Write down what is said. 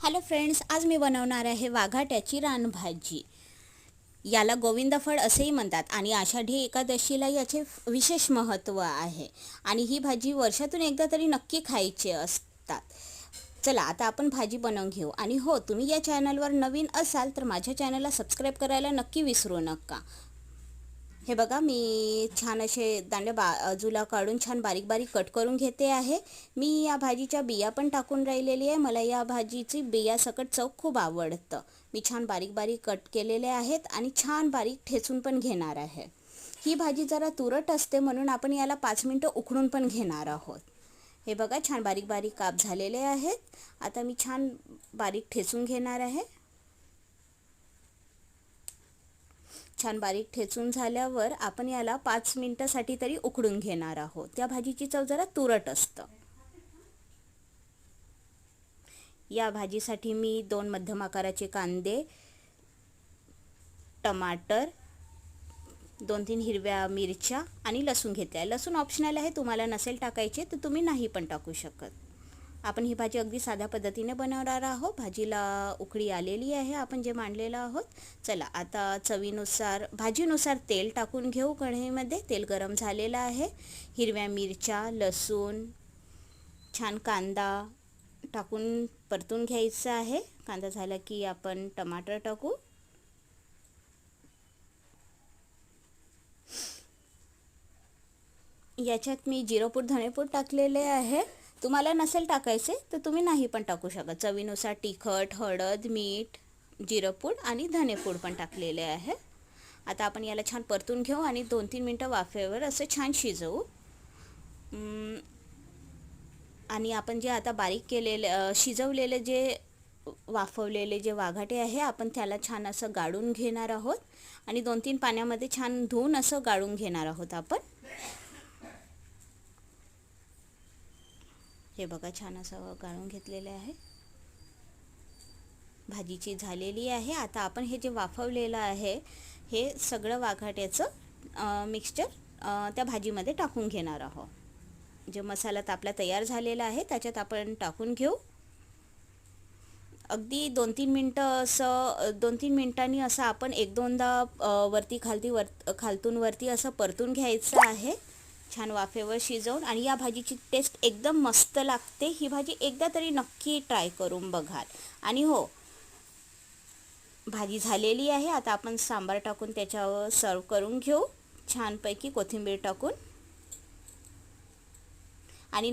Hello friends, आज मी बनवणार आहे वाघाट्याची रानभाजी. याला गोविंदफळ असेही म्हणतात आणि आषाढी एकादशीला याचे विशेष महत्त्व आहे आणि ही भाजी वर्षातून एकदा तरी नक्की खायची असतात. चला आता आपण भाजी बनवून घेऊ. आणि हो, तुम्ही या चॅनलवर नवीन असाल तर माझ्या चॅनलला सबस्क्राईब करायला नक्की विसरू नका. हे बघा, मी छान असे दांडे बाजूला काढून छान बारीक बारीक कट करून घेते आहे. मी या भाजीच्या बिया पण टाकून राहिलेली आहे. मला या भाजीची बियासकट चव खूप आवडतं. मी छान बारीक बारीक कट केलेले आहेत आणि छान बारीक ठेचून पण घेणार आहे. ही भाजी जरा तुरट असते म्हणून आपण याला 5 मिनटं उकडून पण घेणार आहोत. हे बघा, छान बारीक बारीक काप झालेले आहेत. आता मी छान बारीक ठेचून घेणार आहे. छान बारीक ठेचून झाल्यावर आपण याला 5 मिनिटासाठी तरी उकडून घेणार आहोत. त्या भाजीची चव जरा तुरट असतं. या भाजीसाठी मी 2 मध्यम आकाराचे कांदे, टमाटर, 2-3 हिरव्या मिरच्या आणि लसूण घेतले आहे. लसूण ऑप्शनल आहे, तुम्हाला नसेल टाकायचे तर तुम्ही नाही पण टाकू शकत. आपण ही भाजी अगदी साध्या पद्धतीने बनवणार आहोत. भाजीला उकळी आलेली आहे आपण जे मांडलेलं आहोत. चला आता चवीनुसार भाजीनुसार तेल टाकून घेऊ. कढईमध्ये तेल गरम झालेलं आहे. हिरव्या मिरच्या, लसूण, छान कांदा टाकून परतून घ्यायचं आहे. कांदा झाला की आपण टमाटर टाकू. याच्यात मी जिरेपूड, धणेपूड टाकलेले आहे. तुम्हाला नसेल टाकायचे तर तुम्ही नाही पण टाकू शकत. चवीनुसार तिखट, हळद, मीठ, जिरेपूड आणि धणेपूड पण टाकलेले आहे. आता आपण याला छान परतून घेऊ आणि 2-3 मिनटं वाफेवर असं छान शिजवू. आणि आपण जे आता बारीक केलेले शिजवलेले जे वाफवलेले जे वाघाटे आहे आपण त्याला छान असं गाळून घेणार आहोत आणि 2-3 पाण्यामध्ये छान धुवून असं गाळून घेणार आहोत आपण. हे बघा, छान असं गाळून घेतलेले आहे. भाजीची झालेली आहे. आता आपण हे जे वाफवलेलं आहे हे सगळं वाघाट्याचं मिक्सचर त्या भाजीमध्ये टाकून घेणार आहोत. जे मसाला आपला तयार झालेला आहे त्याच्यात आपण टाकून घेऊ. अगदी 2-3 मिनटं असं 2-3 मिनटांनी असं आपण 1-2दा वरती खालतून वरती असं परतून घ्यायचं आहे छान वाफेवर शिजवून. आणि या भाजीची टेस्ट एकदम मस्त लागते. ही भाजी एकदा तरी नक्की ट्राय करून बघाल. आणि हो, भाजी झालेली आहे. आता आपण सांबार टाकून त्याच्यावर सर्व करून घेऊ छानपैकी कोथिंबीर टाकून. आणि